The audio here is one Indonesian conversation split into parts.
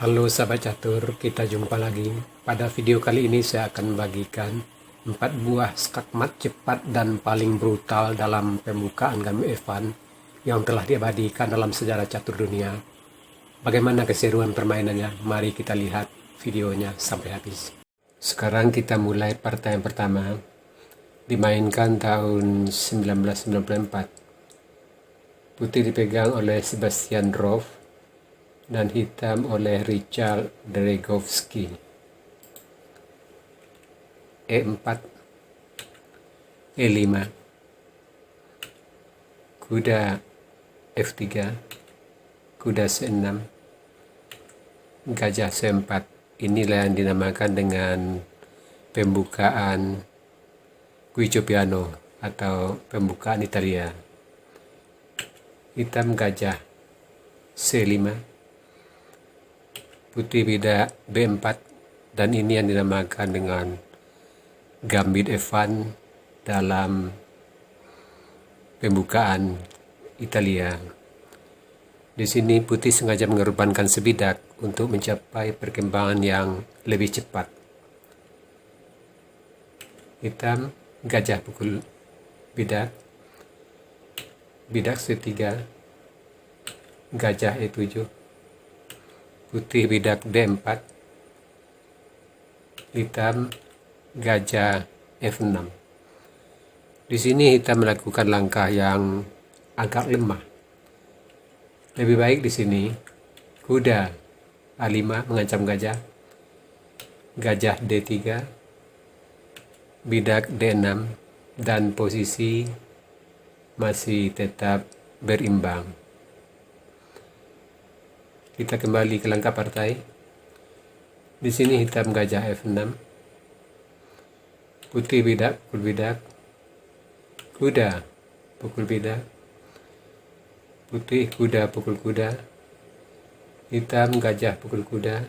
Halo sahabat catur, kita jumpa lagi. Pada video kali ini saya akan membagikan 4 buah skakmat cepat dan paling brutal dalam pembukaan game Evan yang telah diabadikan dalam sejarah catur dunia. Bagaimana keseruan permainannya? Mari kita lihat videonya sampai habis. Sekarang kita mulai partai yang pertama. Dimainkan tahun 1994. Putih dipegang oleh Sebastian Rove dan hitam oleh Richard Dregovsky. E4, E5, kuda F3, kuda C6, gajah C4. Inilah yang dinamakan dengan pembukaan Guido Piano atau pembukaan Italia. Hitam gajah C5, putih bidak B4, dan ini yang dinamakan dengan gambit Evan dalam pembukaan Italia. Di sini putih sengaja mengorbankan sebidak untuk mencapai perkembangan yang lebih cepat. Hitam gajah pukul bidak, bidak C3, gajah E7, putih bidak D4, hitam gajah F6. Di sini hitam melakukan langkah yang agak lemah. Lebih baik di sini kuda A5 mengancam gajah, gajah D3, bidak D6, dan posisi masih tetap berimbang. Kita kembali ke langkah partai. Di sini hitam gajah F6, putih bidak pukul bidak, kuda pukul bidak, putih kuda pukul kuda, hitam gajah pukul kuda,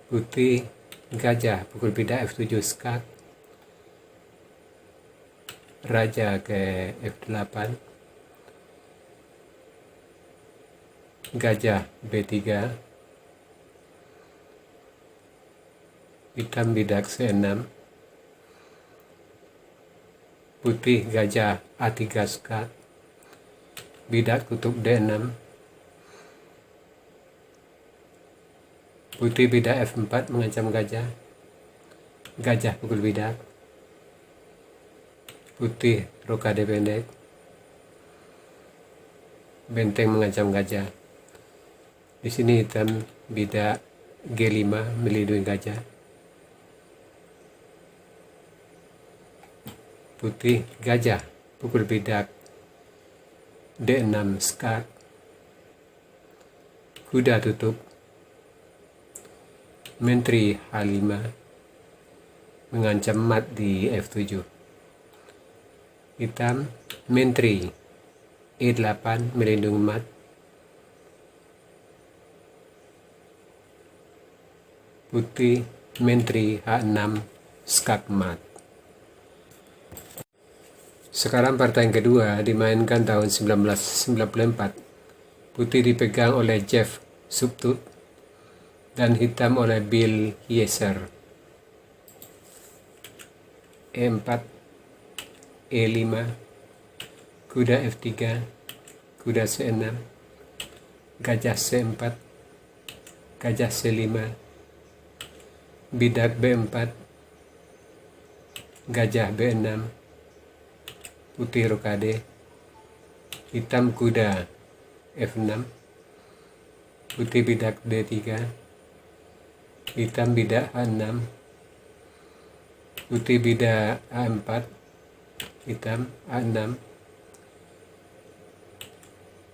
putih gajah pukul bidak F7 skak, raja ke F8, gajah B3, hitam bidak C6, putih gajah A3 skak, bidak tutup D6, putih bidak F4 mengancam gajah, gajah pukul bidak, putih rokade pendek, benteng mengancam gajah. Di sini hitam bidak G5 melindungi gajah, putih gajah pukul bidak D6 skak, kuda tutup, menteri H5 mengancam mat di F7, hitam menteri E8 melindungi mat, putih menteri H6 skak mat. Sekarang partai yang kedua dimainkan tahun 1994. Putih dipegang oleh Jeff Subtut dan hitam oleh Bill Yeser. E4, E5, kuda F3, kuda C6, gajah C4, gajah C5, bidak B4, gajah B6, putih rokade, hitam kuda F6, putih bidak D3, hitam bidak H6, putih bidak A4, hitam A6,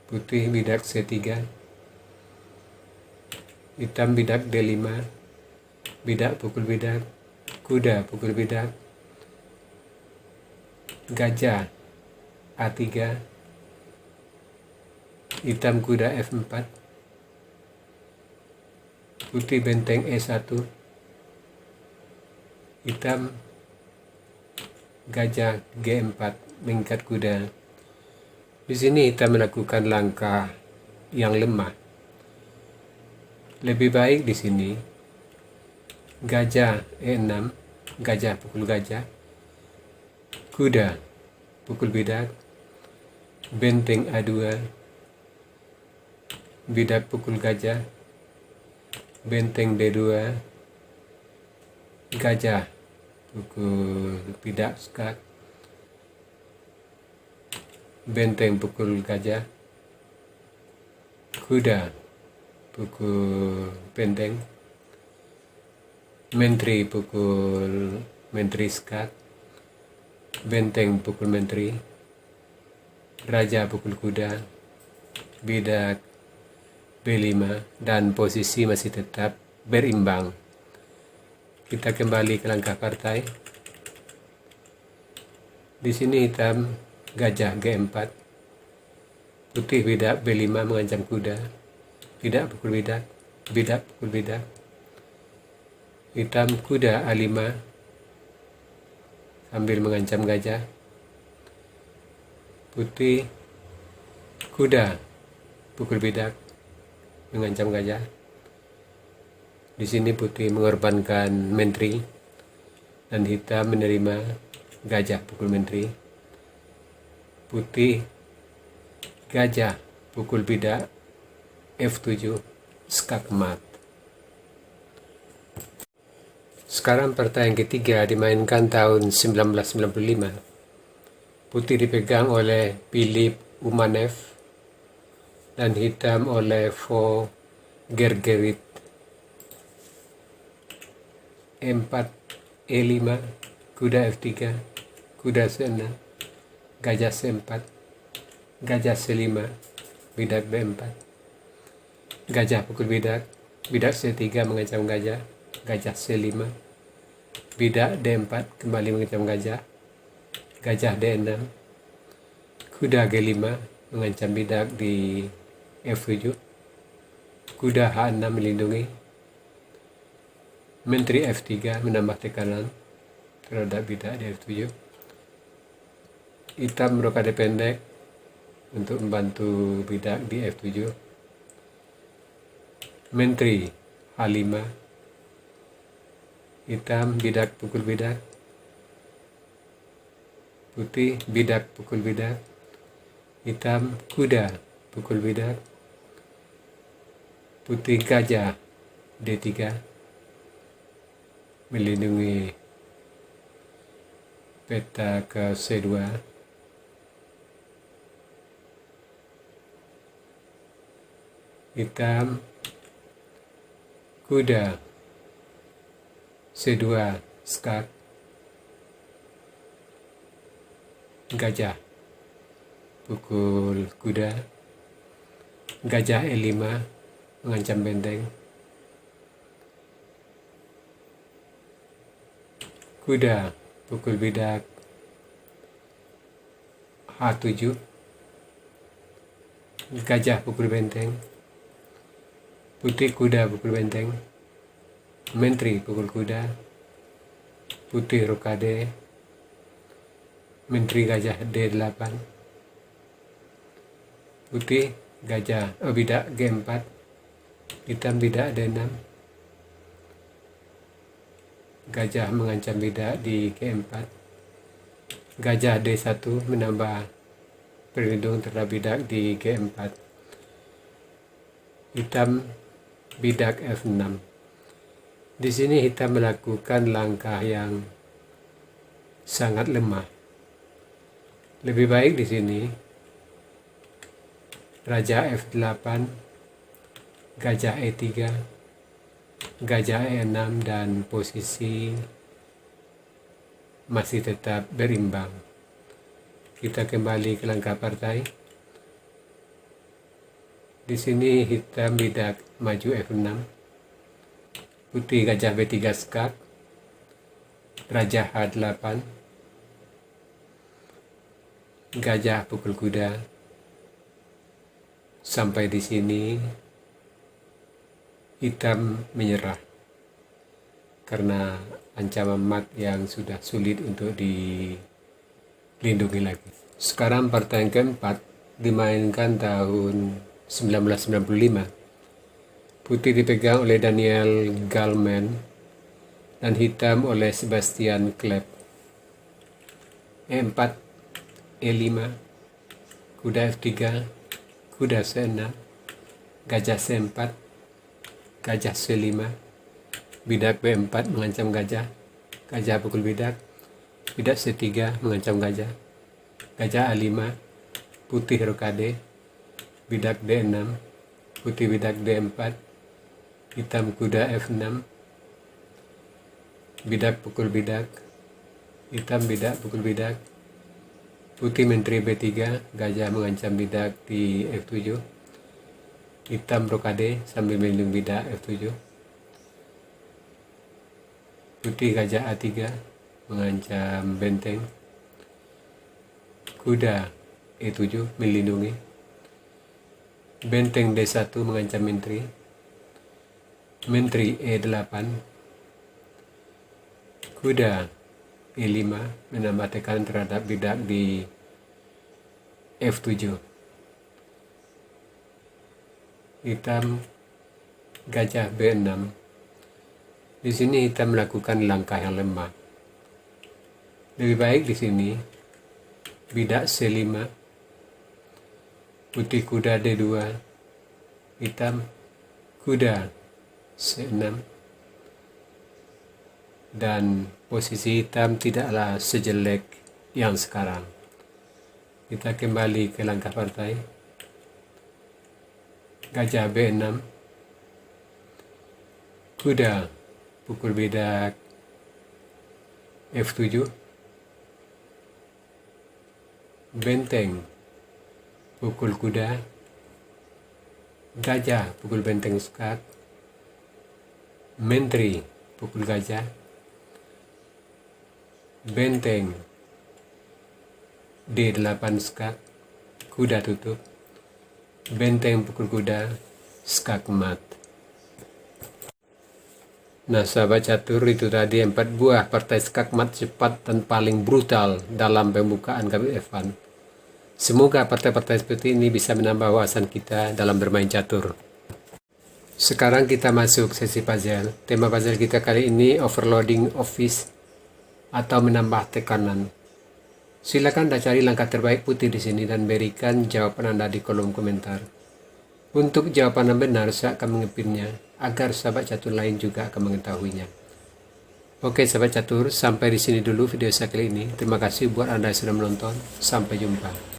putih bidak C3, hitam bidak D5, bidak pukul bidak, kuda pukul bidak, gajah A3, hitam kuda F4, putih benteng E1, hitam gajah G4 mengikat kuda. Di sini hitam melakukan langkah yang lemah. Lebih baik di sini gajah E6, gajah pukul gajah, kuda pukul bidak, benteng A2, bidak pukul gajah, benteng D2, gajah pukul bidak skak, benteng pukul gajah, kuda pukul benteng, menteri pukul menteri skak, benteng pukul menteri, raja pukul kuda, bidak B5, dan posisi masih tetap berimbang. Kita kembali ke langkah partai. Di sini hitam gajah G4, putih bidak B5 mengancam kuda, bidak pukul bidak, bidak pukul bidak, hitam kuda A5 sambil mengancam gajah, putih kuda pukul bidak mengancam gajah. Di sini putih mengorbankan menteri dan hitam menerima gajah pukul menteri. Putih gajah pukul bidak F7 skak mat. Sekarang partai yang ketiga dimainkan tahun 1995. Putih dipegang oleh Philip Umanev dan hitam oleh Vo Gergerit. E4, E5, kuda F3, kuda C6, gajah C4, gajah C5, bidak B4, gajah pukul bidak, bidak C3 mengancam gajah, gajah C5, bidak D4 kembali mengancam gajah, gajah D6, kuda G5 mengancam bidak di F7, kuda H6 melindungi, menteri F3 menambah tekanan terhadap bidak di F7, hitam rokade pendek untuk membantu bidak di F7, menteri H5, hitam bidak pukul bidak, putih bidak pukul bidak, hitam kuda pukul bidak, putih gajah D3 melindungi peta ke C2, hitam kuda C2 skak, gajah pukul kuda, gajah E5 mengancam benteng, kuda pukul bidak H7, gajah pukul benteng, putih kuda pukul benteng, menteri pukul kuda, putih rokade, menteri gajah D8, putih gajah bidak G4, hitam bidak D6, gajah mengancam bidak di G4, gajah D1 menambah pelindung terhadap bidak di G4, hitam bidak F6. Di sini hitam melakukan langkah yang sangat lemah. Lebih baik di sini raja F8, gajah E3, gajah E6 dan posisi masih tetap berimbang. Kita kembali ke langkah partai. Di sini hitam bidak maju F6, putih gajah B3 skak, raja H8, gajah pukul kuda. Sampai di sini hitam menyerah karena ancaman mat yang sudah sulit untuk dilindungi lagi. Sekarang partai yang keempat dimainkan tahun 1995. Putih dipegang oleh Daniel Galman dan hitam oleh Sebastian Klep. E4, E5, kuda F3, kuda C6, gajah C4, gajah C5, bidak B4 mengancam gajah, gajah pukul bidak, bidak C3 mengancam gajah, gajah A5, putih rokade, bidak D6, putih bidak D4, hitam kuda F6, bidak pukul bidak, hitam bidak pukul bidak, putih menteri B3, gajah mengancam bidak di F7, hitam rokade sambil melindungi bidak F7, putih gajah A3 mengancam benteng, kuda E7 melindungi, benteng D1 mengancam menteri, menteri E8, kuda E5 menambah tekanan terhadap bidak di F7, hitam gajah B6. Di sini hitam melakukan langkah yang lemah. Lebih baik di sini bidak C5, putih kuda D2, hitam kuda C6, dan posisi hitam tidaklah sejelek yang sekarang. Kita kembali ke langkah partai. Gajah B6, kuda pukul bidak F7, benteng pukul kuda, gajah pukul benteng skak, menteri pukul gajah, benteng D8 skak, kuda tutup, benteng pukul kuda, skak mat. Nah sahabat catur, itu tadi 4 buah partai skak mat cepat dan paling brutal dalam pembukaan KBF1. Semoga partai-partai seperti ini bisa menambah wawasan kita dalam bermain catur. Sekarang kita masuk sesi puzzle. Tema puzzle kita kali ini overloading office atau menambah tekanan. Silakan Anda cari langkah terbaik putih di sini dan berikan jawaban Anda di kolom komentar. Untuk jawaban yang benar, saya akan mengepinnya agar sahabat catur lain juga akan mengetahuinya. Oke sahabat catur, sampai di sini dulu video saya kali ini. Terima kasih buat Anda yang sudah menonton. Sampai jumpa.